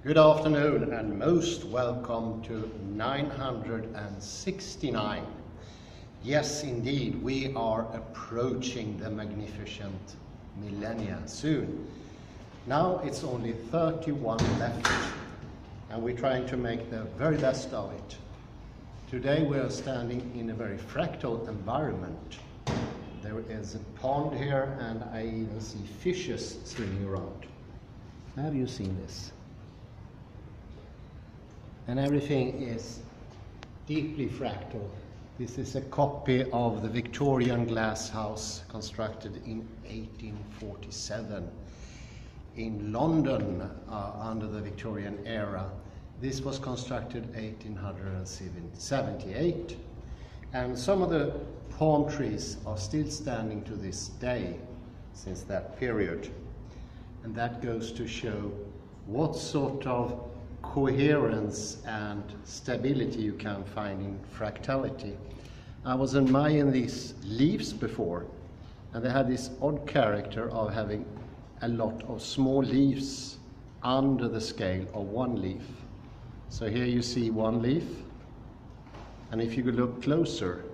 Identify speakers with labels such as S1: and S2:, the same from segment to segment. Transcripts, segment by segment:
S1: Good afternoon and most welcome to 969. Yes, indeed, we are approaching the magnificent millennia soon. Now it's only 31 left and we're trying to make the very best of it. Today we are standing in a very fractal environment. There is a pond here and I even see fishes swimming around. Have you seen this? And everything is deeply fractal. This is a copy of the Victorian glass house constructed in 1847 in London under the Victorian era. This was constructed 1878, and some of the palm trees are still standing to this day since that period. And that goes to show what sort of coherence and stability you can find in fractality. I was admiring these leaves before, and they had this odd character of having a lot of small leaves under the scale of one leaf. So here you see one leaf, and if you could look closer,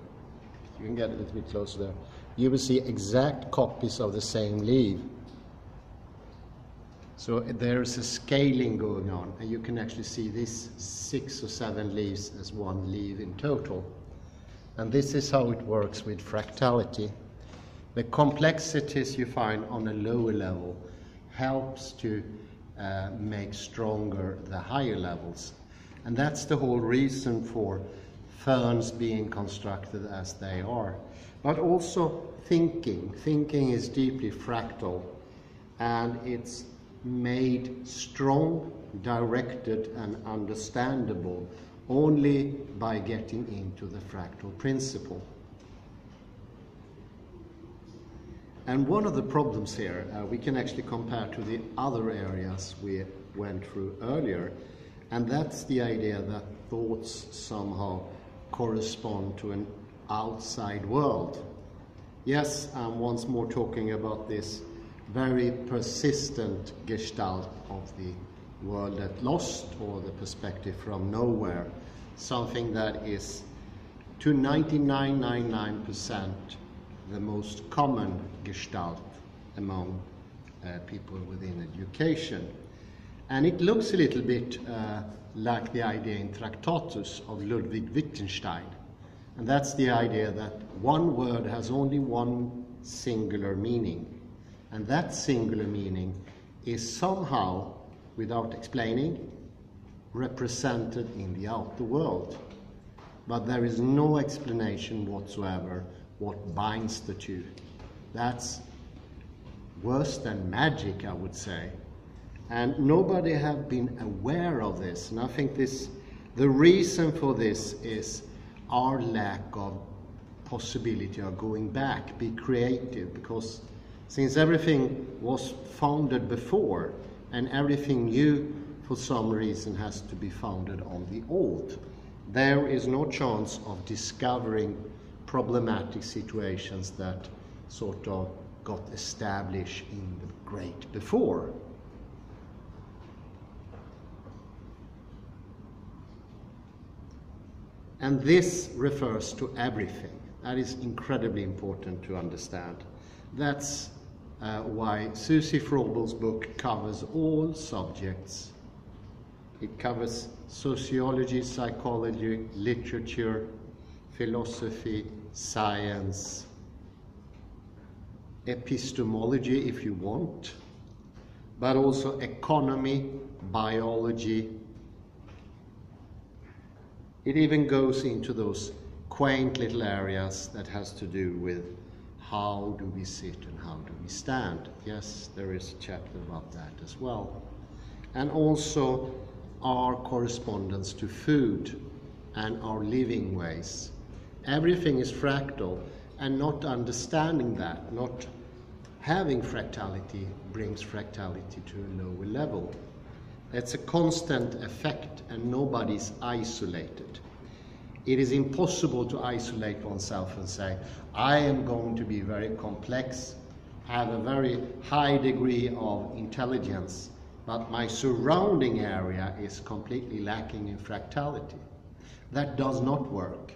S1: you can get a little bit closer there, you will see exact copies of the same leaf. So there's a scaling going on, and you can actually see this 6 or 7 leaves as one leaf in total. And this is how it works with fractality. The complexities you find on a lower level helps to make stronger the higher levels. And that's the whole reason for ferns being constructed as they are. But also thinking. Thinking is deeply fractal, and it's made strong, directed and understandable only by getting into the fractal principle. And one of the problems here we can actually compare to the other areas we went through earlier, and that's the idea that thoughts somehow correspond to an outside world. Yes, I'm once more talking about this very persistent gestalt of the world at lost, or the perspective from nowhere, something that is to 99.99% the most common gestalt among people within education. And it looks a little bit like the idea in Tractatus of Ludwig Wittgenstein. And that's the idea that one word has only one singular meaning. And that singular meaning is somehow, without explaining, represented in the outer world. But there is no explanation whatsoever what binds the two. That's worse than magic, I would say. And nobody have been aware of this. And I think the reason for this is our lack of possibility of going back, be creative, because since everything was founded before, and everything new for some reason has to be founded on the old, there is no chance of discovering problematic situations that sort of got established in the great before. And this refers to everything. That is incredibly important to understand. That's why Susie Froebel's book covers all subjects. It covers sociology, psychology, literature, philosophy, science, epistemology if you want, but also economy, biology. It even goes into those quaint little areas that has to do with how do we sit and how do we stand. Yes, there is a chapter about that as well. And also our correspondence to food and our living ways. Everything is fractal, and not understanding that, not having fractality, brings fractality to a lower level. It's a constant effect, and nobody's isolated. It is impossible to isolate oneself and say, I am going to be very complex, have a very high degree of intelligence, but my surrounding area is completely lacking in fractality. That does not work.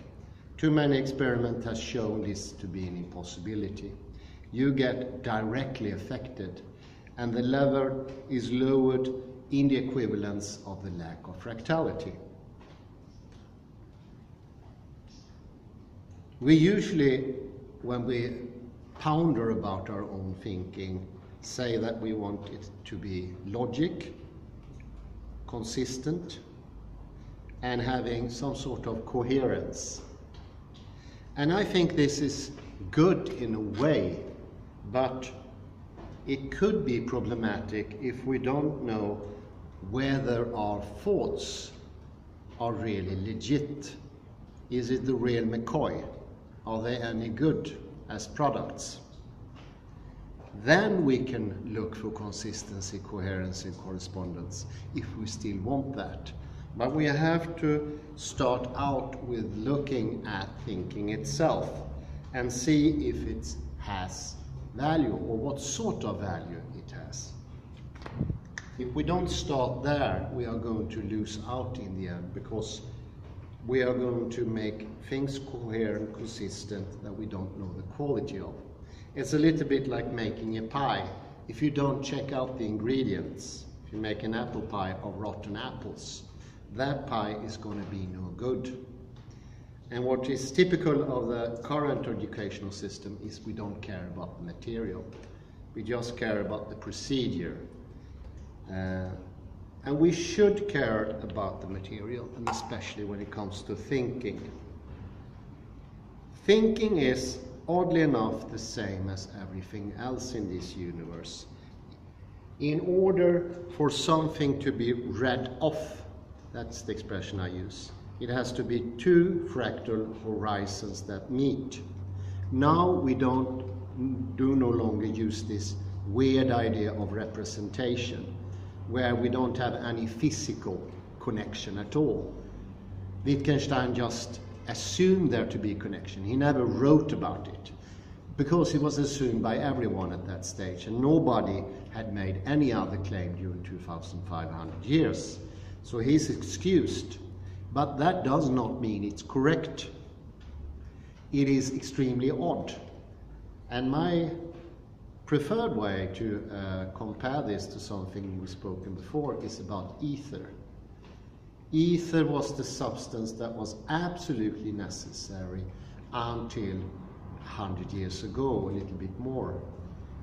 S1: Too many experiments have shown this to be an impossibility. You get directly affected, and the level is lowered in the equivalence of the lack of fractality. We usually, when we ponder about our own thinking, say that we want it to be logic, consistent, and having some sort of coherence. And I think this is good in a way, but it could be problematic if we don't know whether our thoughts are really legit. Is it the real McCoy? Are they any good as products? Then we can look for consistency, coherence, and correspondence if we still want that. But we have to start out with looking at thinking itself and see if it has value or what sort of value it has. If we don't start there, we are going to lose out in the end, because we are going to make things coherent, consistent, that we don't know the quality of. It's a little bit like making a pie. If you don't check out the ingredients, if you make an apple pie of rotten apples, that pie is going to be no good. And what is typical of the current educational system is we don't care about the material. We just care about the procedure. And we should care about the material, and especially when it comes to thinking. Thinking is, oddly enough, the same as everything else in this universe. In order for something to be read off, that's the expression I use, it has to be two fractal horizons that meet. Now we do no longer use this weird idea of representation, where we don't have any physical connection at all. Wittgenstein just assumed there to be a connection. He never wrote about it, because it was assumed by everyone at that stage, and nobody had made any other claim during 2,500 years. So he's excused, but that does not mean it's correct. It is extremely odd. And my preferred way to compare this to something we've spoken before is about ether. Ether was the substance that was absolutely necessary until 100 years ago, a little bit more.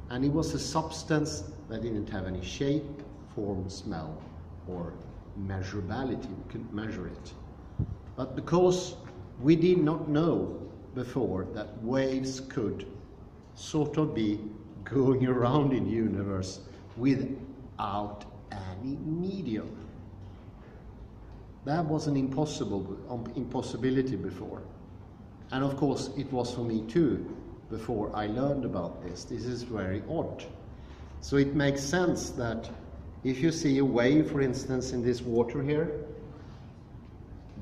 S1: And it was a substance that didn't have any shape, form, smell, or measurability. We couldn't measure it. But because we did not know before that waves could sort of be going around in the universe without any medium. That was an impossibility before. And of course it was for me too before I learned about this. This is very odd. So it makes sense that if you see a wave, for instance, in this water here,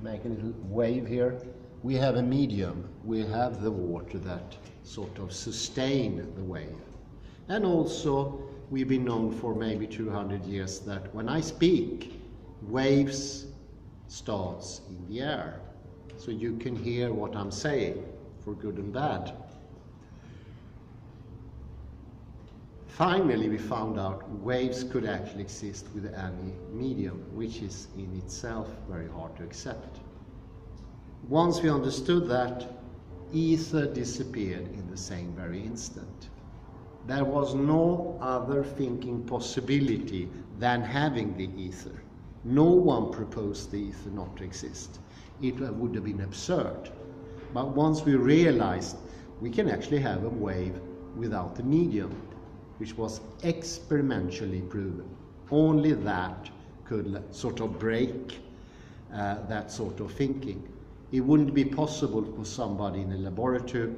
S1: make a little wave here, we have a medium. We have the water that sort of sustain the wave. And also, we've been known for maybe 200 years that when I speak, waves starts in the air. So you can hear what I'm saying, for good and bad. Finally, we found out waves could actually exist with any medium, which is in itself very hard to accept. Once we understood that, ether disappeared in the same very instant. There was no other thinking possibility than having the ether. No one proposed the ether not to exist. It would have been absurd. But once we realized we can actually have a wave without a medium, which was experimentally proven, only that could sort of break that sort of thinking. It wouldn't be possible for somebody in a laboratory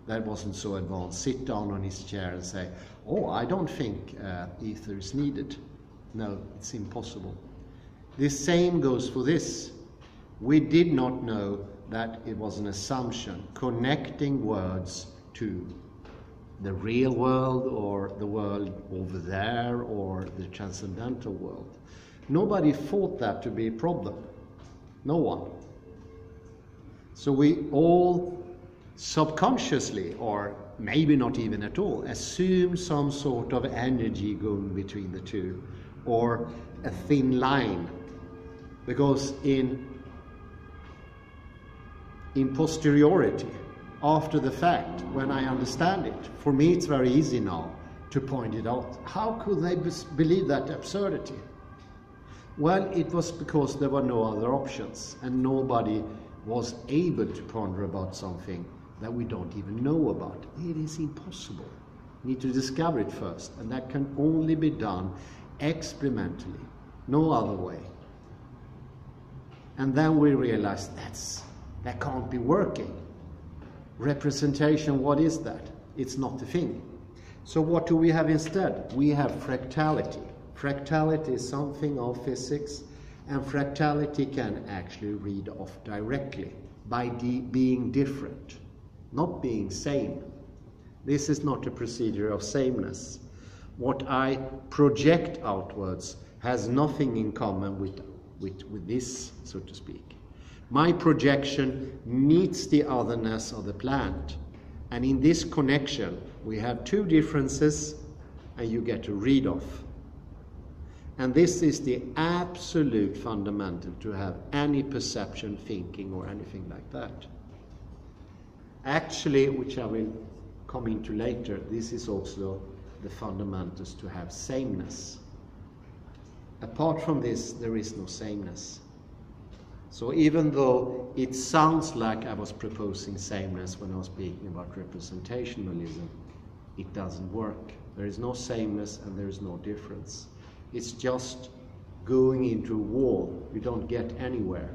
S1: that wasn't so advanced sit down on his chair and say, oh, I don't think ether is needed. No, it's impossible. The same goes for this. We did not know that it was an assumption, connecting words to the real world or the world over there or the transcendental world. Nobody thought that to be a problem. No one. So we all subconsciously, or maybe not even at all, assume some sort of energy going between the two, or a thin line. Because in posteriority, after the fact, when I understand it, for me it's very easy now to point it out. How could they believe that absurdity? Well, it was because there were no other options, and nobody was able to ponder about something that we don't even know about. It is impossible. We need to discover it first, and that can only be done experimentally, no other way. And then we realize that can't be working. Representation, what is that? It's not the thing. So what do we have instead? We have fractality. Fractality is something of physics, and fractality can actually read off directly by being different, not being same. This is not a procedure of sameness. What I project outwards has nothing in common with this, so to speak. My projection meets the otherness of the plant, and in this connection we have two differences, and you get a read off. And this is the absolute fundamental to have any perception, thinking, or anything like that. Actually, which I will come into later, this is also the fundamentals to have sameness. Apart from this, there is no sameness. So even though it sounds like I was proposing sameness when I was speaking about representationalism, it doesn't work. There is no sameness and there is no difference. It's just going into a wall. You don't get anywhere.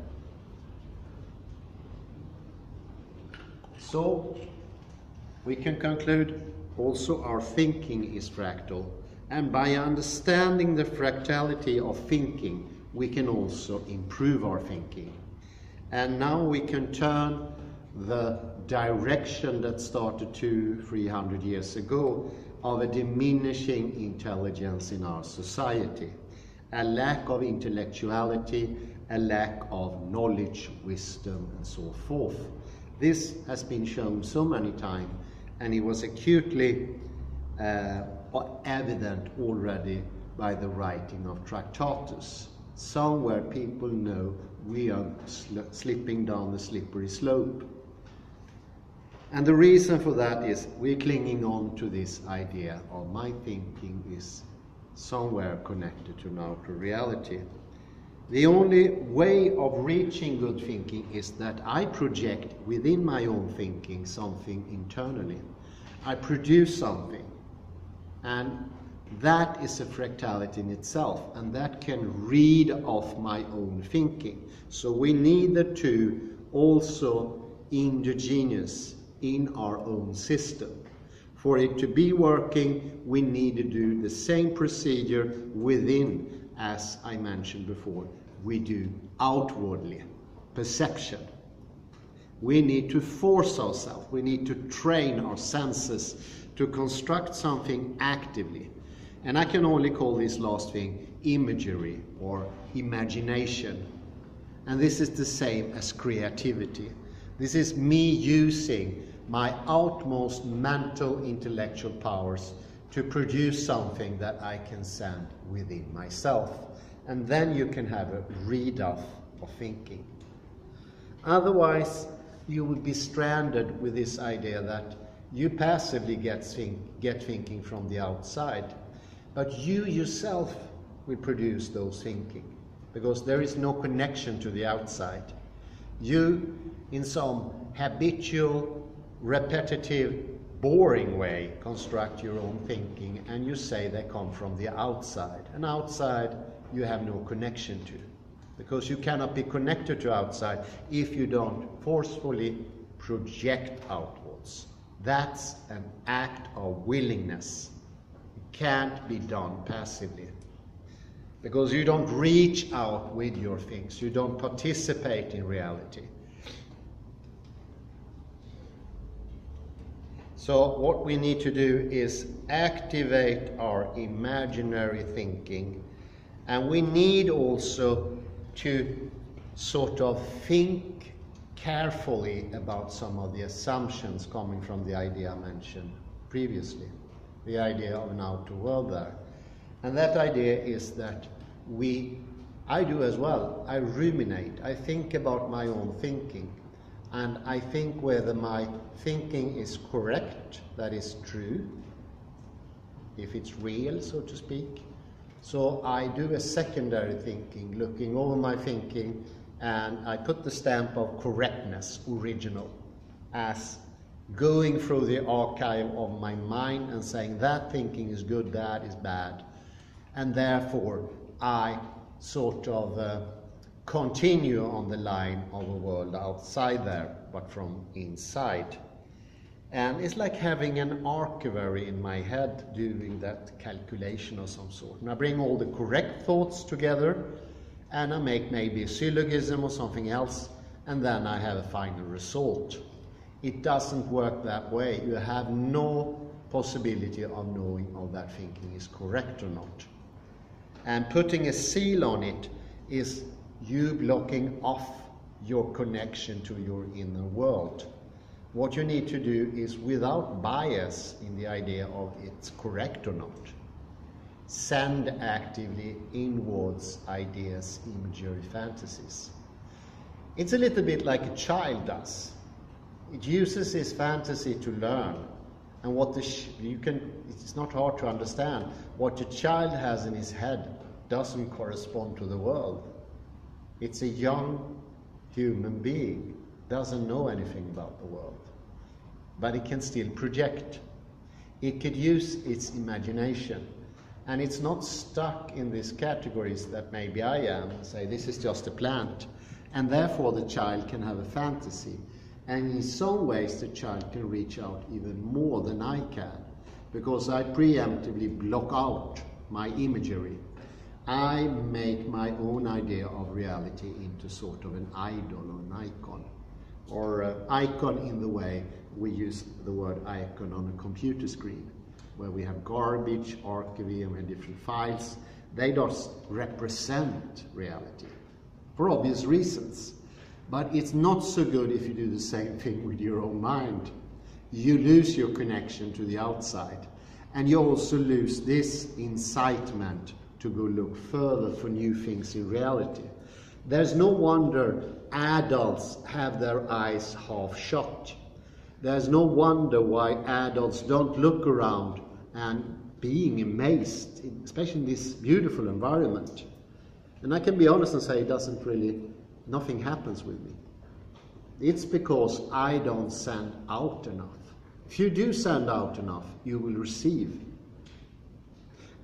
S1: So we can conclude also our thinking is fractal, and by understanding the fractality of thinking, we can also improve our thinking. And now we can turn the direction that started 200-300 years ago of a diminishing intelligence in our society, a lack of intellectuality, a lack of knowledge, wisdom, and so forth. This has been shown so many times, and it was acutely evident already by the writing of Tractatus. Somewhere people know we are slipping down the slippery slope. And the reason for that is we're clinging on to this idea of my thinking is somewhere connected to an outer reality. The only way of reaching good thinking is that I project within my own thinking something internally. I produce something, and that is a fractality in itself, and that can read off my own thinking. So we need the two also endogenous in our own system. For it to be working, we need to do the same procedure within, as I mentioned before, we do outwardly, perception. We need to force ourselves, we need to train our senses to construct something actively. And I can only call this last thing imagery or imagination. And this is the same as creativity. This is me using my outmost mental intellectual powers to produce something that I can send within myself. And then you can have a read-off of thinking. Otherwise, you will be stranded with this idea that you passively get thinking from the outside, but you yourself will produce those thinking, because there is no connection to the outside. You, in some habitual, repetitive, boring way, construct your own thinking, and you say they come from the outside. And outside you have no connection to, because you cannot be connected to outside if you don't forcefully project outwards. That's an act of willingness. It can't be done passively, because you don't reach out with your things, you don't participate in reality. So what we need to do is activate our imaginary thinking, and we need also to sort of think carefully about some of the assumptions coming from the idea I mentioned previously, the idea of an outer world there. And that idea is that I do as well, I ruminate, I think about my own thinking, and I think whether my thinking is correct, that is true, if it's real, so to speak. So I do a secondary thinking, looking over my thinking, and I put the stamp of correctness, original, as going through the archive of my mind and saying that thinking is good, that is bad. And therefore I sort of continue on the line of a world outside there, but from inside. And it's like having an archivary in my head doing that calculation of some sort. And I bring all the correct thoughts together, and I make maybe a syllogism or something else, and then I have a final result. It doesn't work that way. You have no possibility of knowing if that thinking is correct or not. And putting a seal on it is you blocking off your connection to your inner world. What you need to do is, without bias in the idea of it's correct or not, send actively inwards ideas, imagery, fantasies. It's a little bit like a child does. It uses his fantasy to learn, and what it's not hard to understand. What a child has in his head doesn't correspond to the world. It's a young human being, doesn't know anything about the world, but it can still project. It could use its imagination, and it's not stuck in these categories that maybe I am, and say this is just a plant, and therefore the child can have a fantasy. And in some ways the child can reach out even more than I can, because I preemptively block out my imagery. I make my own idea of reality into sort of an idol or an icon, or icon in the way we use the word icon on a computer screen, where we have garbage, archive, and we have different files. They just represent reality for obvious reasons. But it's not so good if you do the same thing with your own mind. You lose your connection to the outside, and you also lose this incitement to go look further for new things in reality. There's no wonder adults have their eyes half shut. There's no wonder why adults don't look around and being amazed, especially in this beautiful environment. And I can be honest and say nothing happens with me. It's because I don't send out enough. If you do send out enough, you will receive.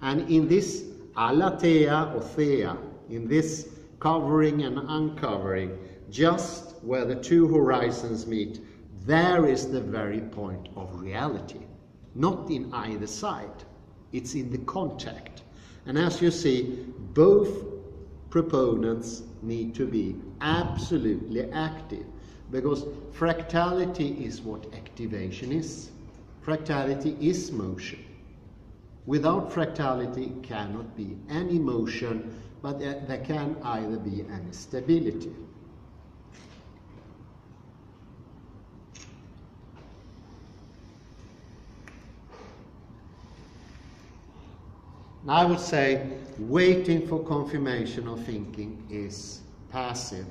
S1: And in this alatea or thea, in this covering and uncovering, just where the two horizons meet, there is the very point of reality. Not in either side. It's in the contact. And as you see, both proponents need to be absolutely active, because fractality is what activation is. Fractality is motion. Without fractality cannot be any motion, but there can either be any stability. Now I would say waiting for confirmation of thinking is passive.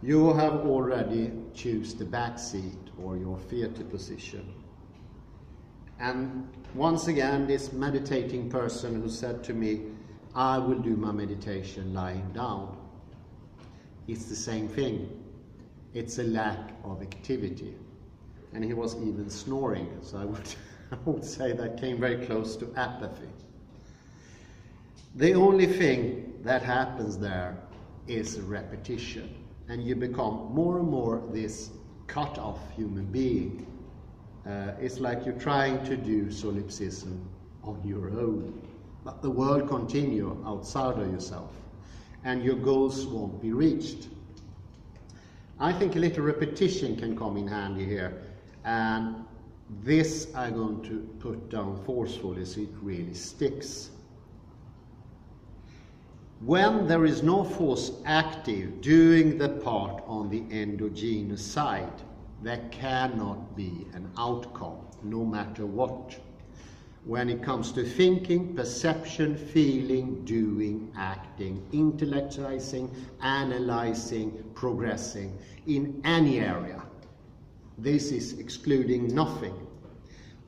S1: You have already chosen the back seat or your theater position. And once again, this meditating person who said to me, I will do my meditation lying down. It's the same thing. It's a lack of activity. And he was even snoring, so I would say that came very close to apathy. The only thing that happens there is repetition, and you become more and more this cut-off human being. It's like you're trying to do solipsism on your own, but the world continues outside of yourself, and your goals won't be reached. I think a little repetition can come in handy here, and This I'm going to put down forcefully so it really sticks. When there is no force active doing the part on the endogenous side, there cannot be an outcome, no matter what. When it comes to thinking, perception, feeling, doing, acting, intellectualizing, analyzing, progressing, in any area, this is excluding nothing.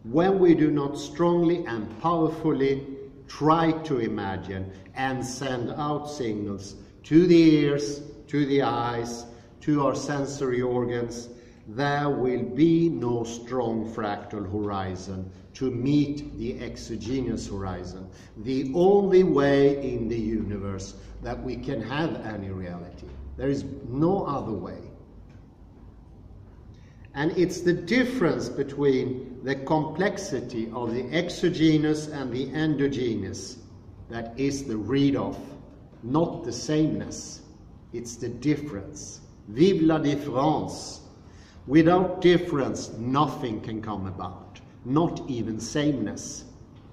S1: When we do not strongly and powerfully try to imagine and send out signals to the ears, to the eyes, to our sensory organs, there will be no strong fractal horizon to meet the exogenous horizon. The only way in the universe that we can have any reality. There is no other way. And it's the difference between the complexity of the exogenous and the endogenous that is the read-off, not the sameness. It's the difference. Vive la différence. Without difference, nothing can come about. Not even sameness.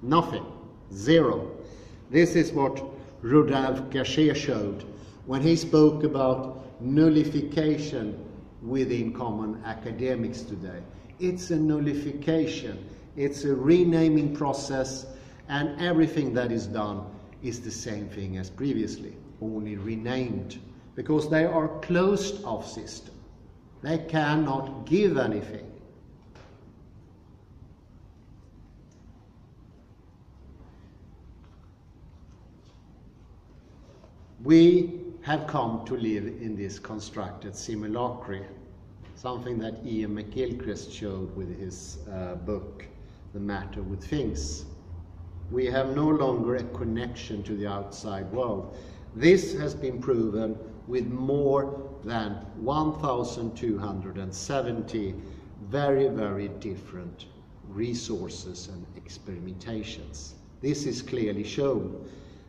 S1: Nothing. Zero. This is what Rodolphe Gachet showed when he spoke about nullification within common academics today. It's a nullification, it's a renaming process, and everything that is done is the same thing as previously, only renamed, because they are closed off system. They cannot give anything. We have come to live in this constructed simulacra, something that Ian McGilchrist showed with his book, The Matter with Things. We have no longer a connection to the outside world. This has been proven with more than 1,270 very, very different resources and experimentations. This is clearly shown.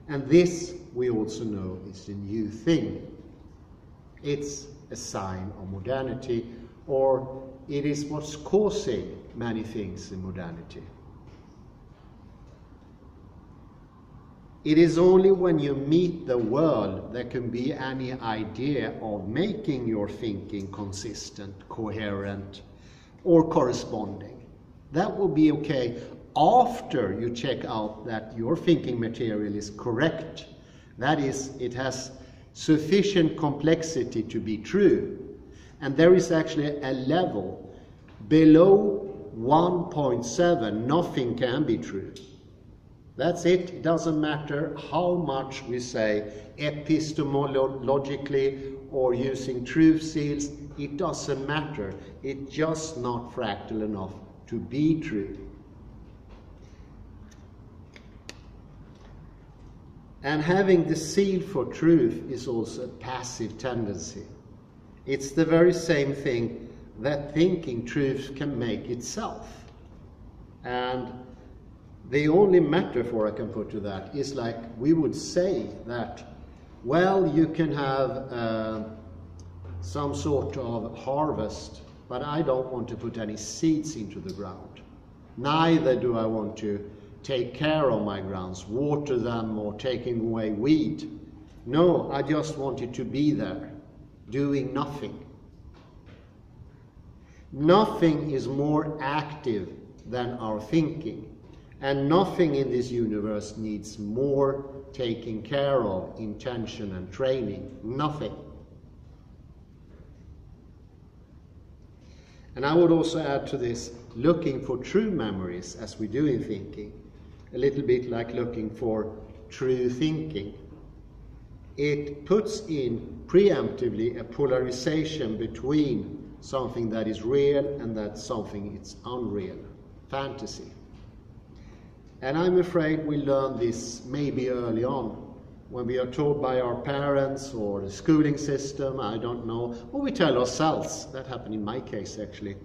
S1: And this, we also know, is a new thing. It's a sign of modernity, or it is what's causing many things in modernity. It is only when you meet the world there can be any idea of making your thinking consistent, coherent, or corresponding. That will be okay after you check out that your thinking material is correct. That is, it has sufficient complexity to be true. And there is actually a level below 1.7, nothing can be true. That's it. It doesn't matter how much we say epistemologically or using truth seals. It doesn't matter. It's just not fractal enough to be true. And having the seal for truth is also a passive tendency. It's the very same thing that thinking truth can make itself. And the only metaphor I can put to that is like we would say that, well, you can have some sort of harvest, but I don't want to put any seeds into the ground. Neither do I want to take care of my grounds, water them or taking away weed. No, I just want it to be there, doing nothing. Nothing is more active than our thinking, and nothing in this universe needs more taking care of, intention and training. Nothing. And I would also add to this, looking for true memories as we do in thinking, a little bit like looking for true thinking. It puts in preemptively a polarization between something that is real and that something is unreal, fantasy. And I'm afraid we learn this maybe early on, when we are told by our parents or the schooling system, I don't know, or we tell ourselves, that happened in my case actually,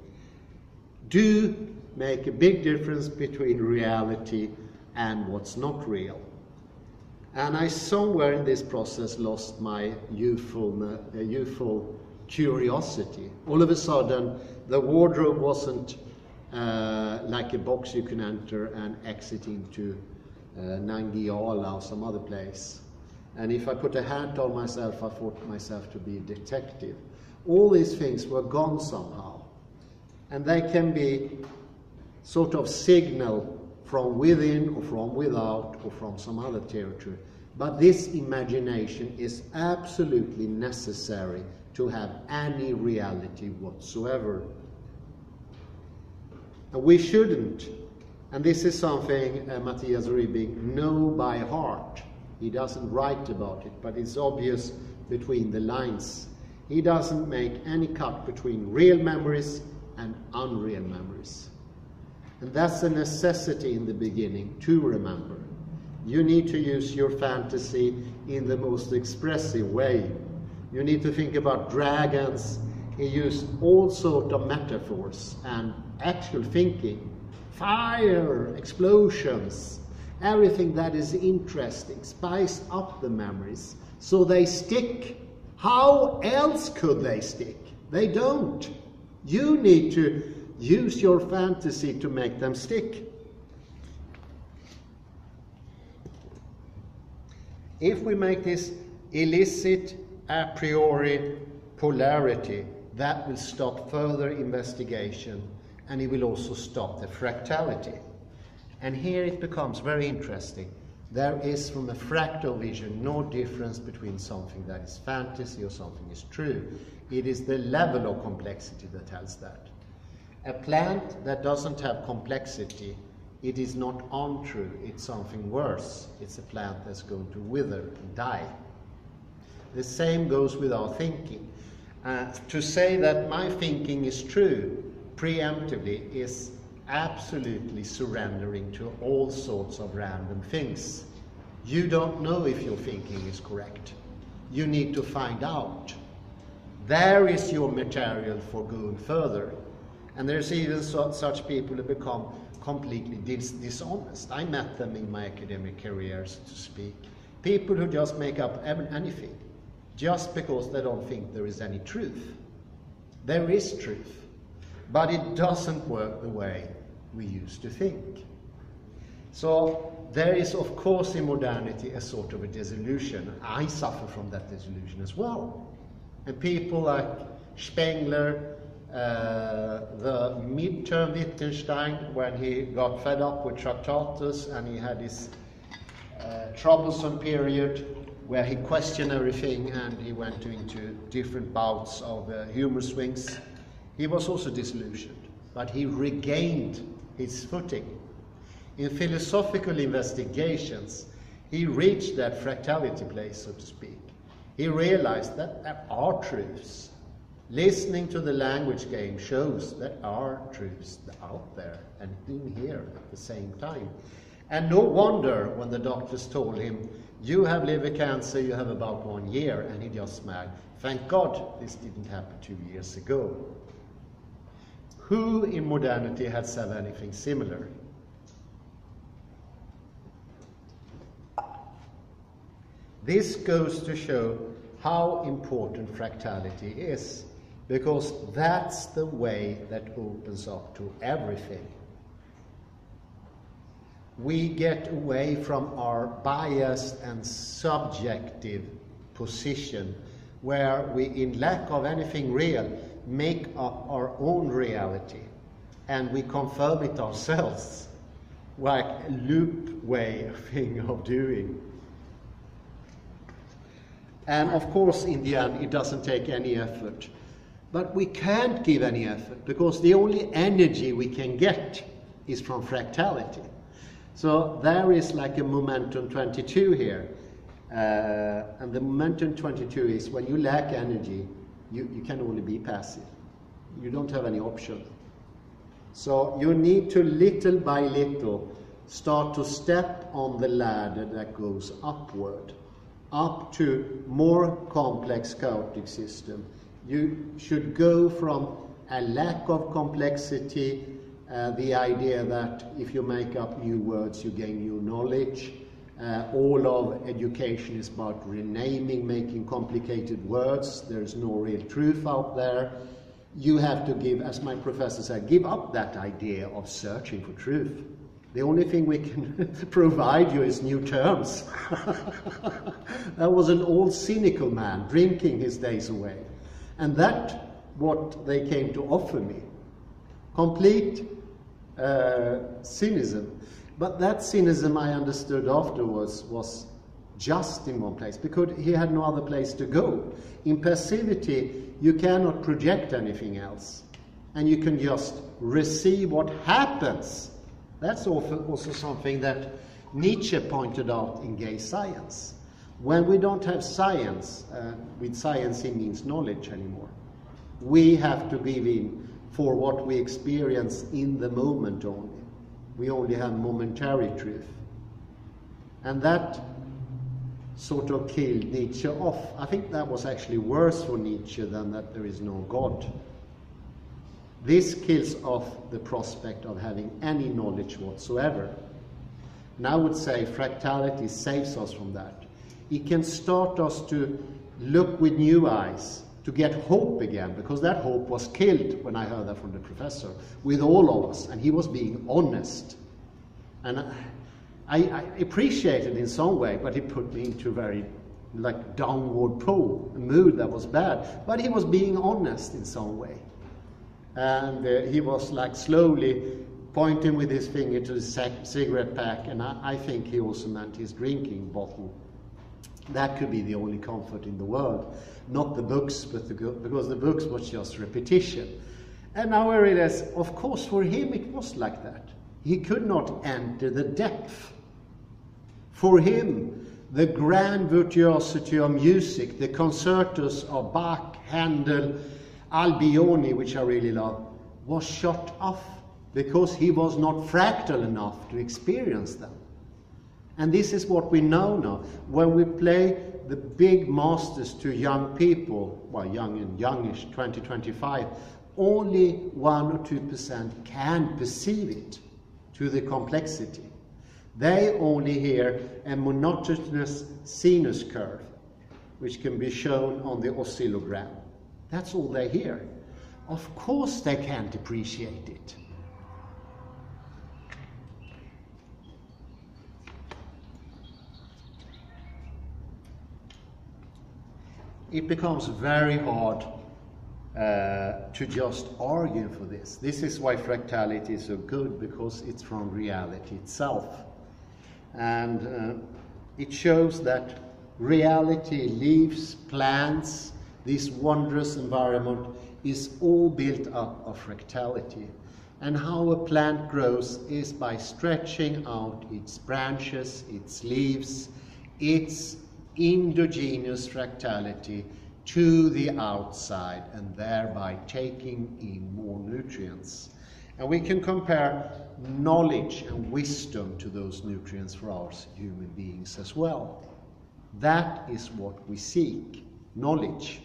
S1: do make a big difference between reality and what's not real. And I somewhere in this process lost my youthful curiosity. All of a sudden, the wardrobe wasn't like a box you can enter and exit into Nangijala or some other place. And if I put a hat on myself, I thought myself to be a detective. All these things were gone somehow. And they can be sort of signal from within or from without or from some other territory. But this imagination is absolutely necessary to have any reality whatsoever. And we shouldn't, and this is something Matthias Rybing know by heart. He doesn't write about it, but it's obvious between the lines. He doesn't make any cut between real memories and unreal memories. And that's a necessity in the beginning to remember. You need to use your fantasy in the most expressive way. You need to think about dragons. He used all sorts of metaphors and actual thinking. Fire, explosions, everything that is interesting, spice up the memories so they stick. How else could they stick? They don't. You need to use your fantasy to make them stick. If we make this illicit a priori polarity, that will stop further investigation, and it will also stop the fractality. And here it becomes very interesting. There is, from a fractal vision, no difference between something that is fantasy or something is true. It is the level of complexity that tells that. A plant that doesn't have complexity, it is not untrue, it's something worse. It's a plant that's going to wither and die. The same goes with our thinking. To say that my thinking is true preemptively is absolutely surrendering to all sorts of random things. You don't know if your thinking is correct. You need to find out. There is your material for going further. And there's even such people who become completely dishonest. I met them in my academic career, so to speak. People who just make up anything, just because they don't think there is any truth. There is truth, but it doesn't work the way we used to think. So there is, of course, in modernity a sort of a disillusion. I suffer from that disillusion as well. And people like Spengler, the midterm Wittgenstein, when he got fed up with Tractatus and he had this troublesome period where he questioned everything and he went into different bouts of humor swings, he was also disillusioned, but he regained his footing. In philosophical investigations, he reached that fractality place, so to speak. He realized that there are truths. Listening to the language game shows there are truths out there and in here at the same time. And no wonder when the doctors told him, you have liver cancer, you have about 1 year, and he just smiled. Thank God this didn't happen 2 years ago. Who in modernity has said anything similar? This goes to show how important fractality is, because that's the way that opens up to everything. We get away from our biased and subjective position, where we, in lack of anything real, make up our own reality, and we confirm it ourselves, like a loop way thing of doing. And of course, in the end, it doesn't take any effort. But we can't give any effort, because the only energy we can get is from fractality. So there is like a momentum 22 here. And the momentum 22 is when you lack energy, you can only be passive. You don't have any option. So you need to, little by little, start to step on the ladder that goes upward, up to more complex chaotic system. You should go from a lack of complexity, the idea that if you make up new words, you gain new knowledge. All of education is about renaming, making complicated words. There's no real truth out there. you have to give, as my professor said, give up that idea of searching for truth. The only thing we can provide you is new terms. That was an old cynical man drinking his days away. And that's what they came to offer me. Complete cynicism. But that cynicism I understood afterwards was just in one place, because he had no other place to go. In passivity, you cannot project anything else. And you can just receive what happens. That's also something that Nietzsche pointed out in Gay Science. When we don't have science, with science he means knowledge anymore, we have to give in for what we experience in the moment only. We only have momentary truth. And that sort of killed Nietzsche off. I think that was actually worse for Nietzsche than that there is no God. This kills off the prospect of having any knowledge whatsoever. And I would say fractality saves us from that. It can start us to look with new eyes, to get hope again, because that hope was killed when I heard that from the professor, with all of us, and he was being honest. And I appreciate it in some way, but it put me into a very downward pole, a mood that was bad. But he was being honest in some way. And he was slowly pointing with his finger to the cigarette pack, and I think he also meant his drinking bottle. That could be the only comfort in the world, not the books, because the books was just repetition. And now I realize, of course, for him it was like that. He could not enter the depth. For him, the grand virtuosity of music, the concertos of Bach, Handel, Albioni, which I really love, was shut off because he was not fractal enough to experience them. And this is what we know now. When we play the big masters to young people, well, young and youngish, 20, 25, only 1 or 2% can perceive it to the complexity. They only hear a monotonous sinus curve, which can be shown on the oscillogram. That's all they hear. Of course they can't appreciate it. It becomes very hard to just argue for this. This is why fractality is so good, because it's from reality itself. And it shows that reality, leaves, plants, this wondrous environment is all built up of fractality. And how a plant grows is by stretching out its branches, its leaves, its endogenous fractality to the outside, and thereby taking in more nutrients. And we can compare knowledge and wisdom to those nutrients for us human beings as well. That is what we seek, knowledge.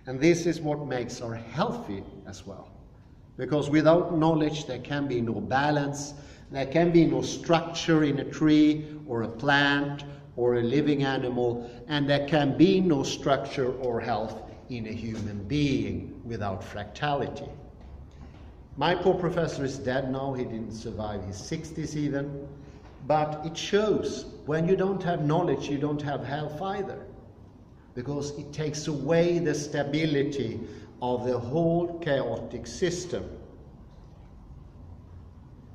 S1: And this is what makes us healthy as well. Because without knowledge there can be no balance, there can be no structure in a tree or a plant or a living animal, and there can be no structure or health in a human being without fractality. My poor professor is dead now, he didn't survive his 60s even, but it shows when you don't have knowledge, you don't have health either, because it takes away the stability of the whole chaotic system.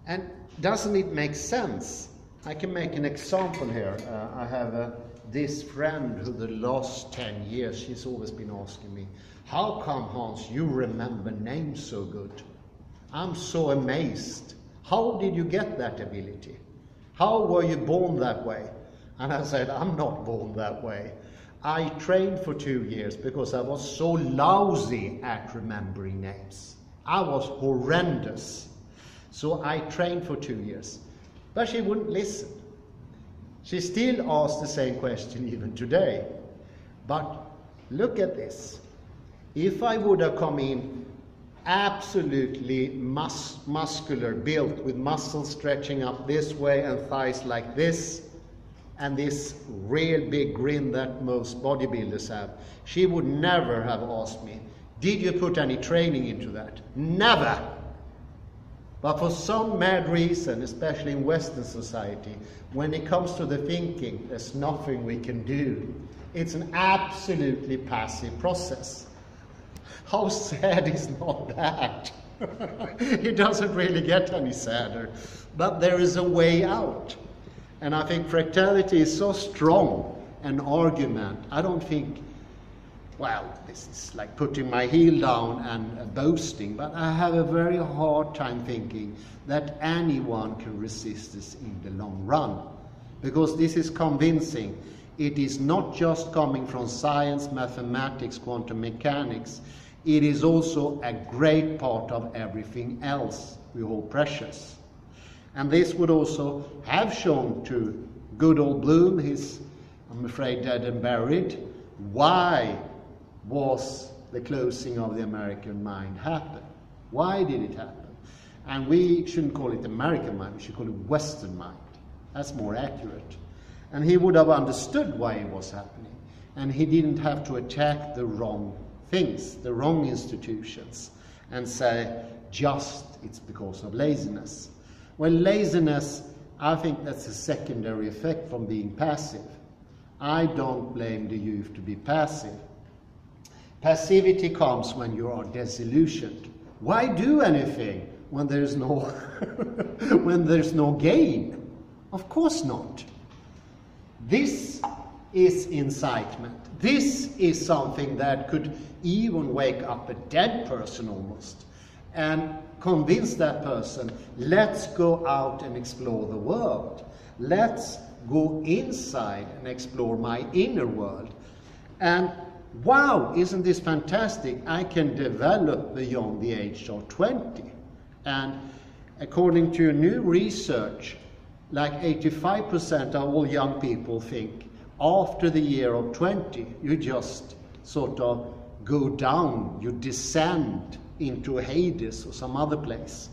S1: And doesn't it make sense? I can make an example here. I have this friend who the last 10 years, she's always been asking me, how come, Hans, you remember names so good? I'm so amazed. How did you get that ability? How were you born that way? And I said, I'm not born that way. I trained for 2 years because I was so lousy at remembering names. I was horrendous. So I trained for 2 years. But she wouldn't listen. She still asks the same question even today. But look at this. If I would have come in absolutely muscular, built with muscles stretching up this way and thighs like this, and this real big grin that most bodybuilders have, she would never have asked me, Did you put any training into that? Never! But for some mad reason, especially in Western society, when it comes to the thinking, there's nothing we can do. It's an absolutely passive process. How sad is not that? It doesn't really get any sadder. But there is a way out. And I think fractality is so strong an argument. I don't think, well, this is like putting my heel down and boasting, but I have a very hard time thinking that anyone can resist this in the long run. Because this is convincing. It is not just coming from science, mathematics, quantum mechanics. It is also a great part of everything else we hold precious. And this would also have shown to good old Bloom, he's, I'm afraid, dead and buried, why was the closing of the American mind happen? Why did it happen? And we shouldn't call it American mind, we should call it Western mind. That's more accurate. And he would have understood why it was happening. And he didn't have to attack the wrong things, the wrong institutions, and say, just it's because of laziness. Well, laziness, I think that's a secondary effect from being passive. I don't blame the youth to be passive. Passivity comes when you are disillusioned. Why do anything when there's no when there's no gain? Of course not. This is incitement. This is something that could even wake up a dead person almost and convince that person, let's go out and explore the world. Let's go inside and explore my inner world. And wow, isn't this fantastic? I can develop beyond the age of 20. And according to new research, like 85% of all young people think after the year of 20, you just sort of go down, you descend into Hades or some other place.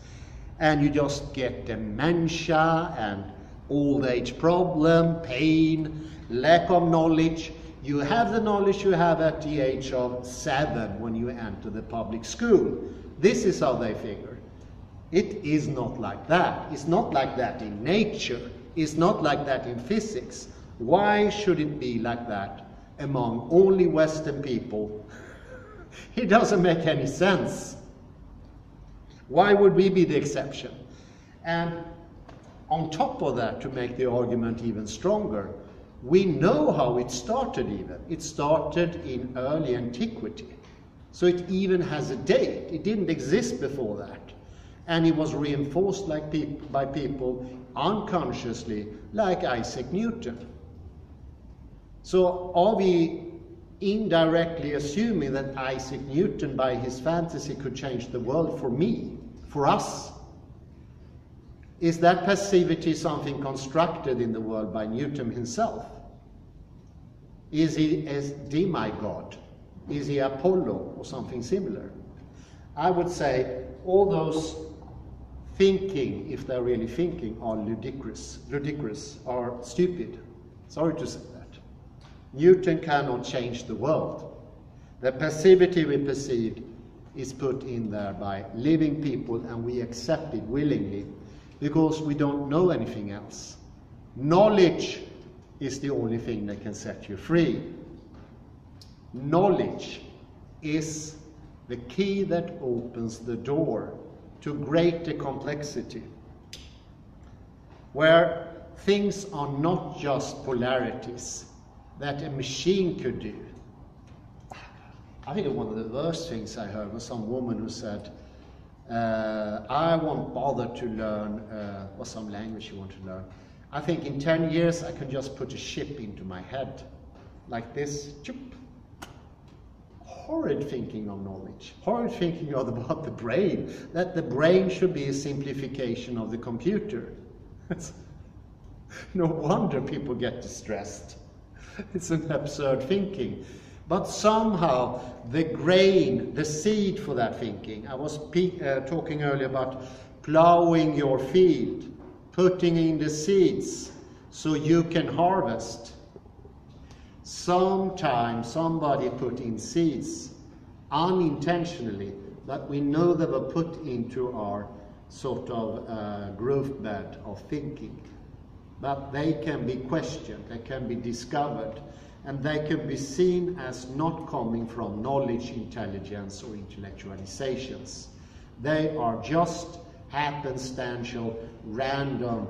S1: And you just get dementia and old age problem, pain, lack of knowledge. You have the knowledge you have at the age of 7 when you enter the public school. This is how they figure. It is not like that. It's not like that in nature. It's not like that in physics. Why should it be like that among only Western people? It doesn't make any sense. Why would we be the exception? And on top of that, to make the argument even stronger, we know how it started even. It started in early antiquity. So it even has a date. It didn't exist before that. And it was reinforced by people unconsciously, like Isaac Newton. So are we indirectly assuming that Isaac Newton, by his fantasy, could change the world for me, for us? Is that passivity something constructed in the world by Newton himself? Is he a demigod? Is he Apollo or something similar? I would say all those thinking, if they're really thinking, are ludicrous, are stupid. Sorry to say that. Newton cannot change the world. The passivity we perceive is put in there by living people, and we accept it willingly because we don't know anything else. Knowledge is the only thing that can set you free. Knowledge is the key that opens the door to greater complexity, where things are not just polarities that a machine could do. I think one of the worst things I heard was some woman who said, I won't bother to learn, or some language you want to learn. I think in 10 years I can just put a chip into my head, like this, chip. Horrid thinking of knowledge, horrid thinking about the brain, that the brain should be a simplification of the computer. No wonder people get distressed. It's an absurd thinking. But somehow the grain, the seed for that thinking, I was talking earlier about plowing your field, putting in the seeds so you can harvest. Sometimes somebody put in seeds unintentionally, but we know they were put into our sort of growth bed of thinking. But they can be questioned, they can be discovered, and they can be seen as not coming from knowledge, intelligence, or intellectualizations. They are just happenstantial, random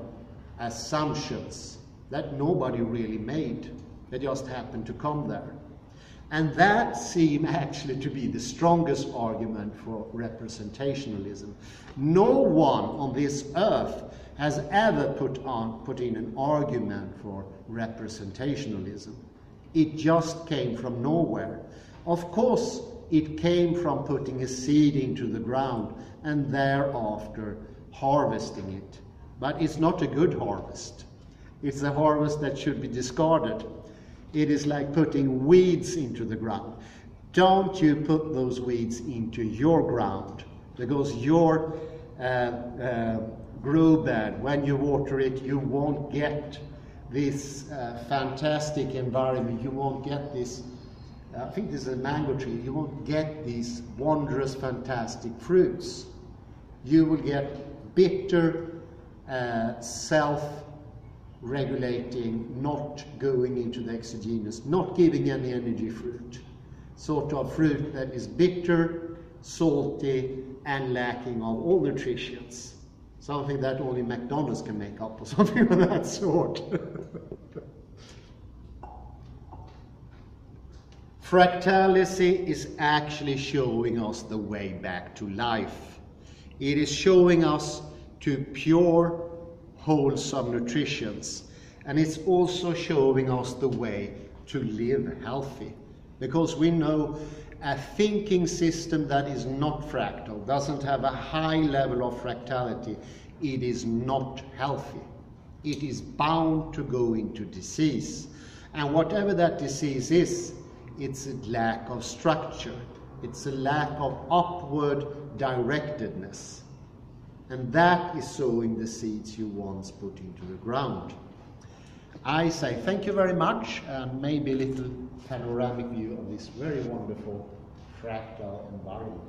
S1: assumptions that nobody really made. They just happened to come there. And that seems actually to be the strongest argument for representationalism. No one on this earth has ever put in an argument for representationalism. It just came from nowhere. Of course, it came from putting a seed into the ground and thereafter harvesting it. But it's not a good harvest. It's a harvest that should be discarded. It is like putting weeds into the ground. Don't you put those weeds into your ground, because your grow bed, when you water it, you won't get this fantastic environment. You won't get this, I think this is a mango tree, you won't get these wondrous, fantastic fruits. You will get bitter, self-regulating, not going into the exogenous, not giving any energy fruit. Sort of fruit that is bitter, salty, and lacking of all nutrients. Something that only McDonald's can make up, or something of that sort. Fractality is actually showing us the way back to life. It is showing us to pure, wholesome nutrition. And it's also showing us the way to live healthy. Because we know a thinking system that is not fractal, doesn't have a high level of fractality, it is not healthy. It is bound to go into disease. And whatever that disease is, it's a lack of structure. It's a lack of upward directedness. And that is sowing the seeds you once put into the ground. I say thank you very much, and maybe a little panoramic view of this very wonderful fractal environment.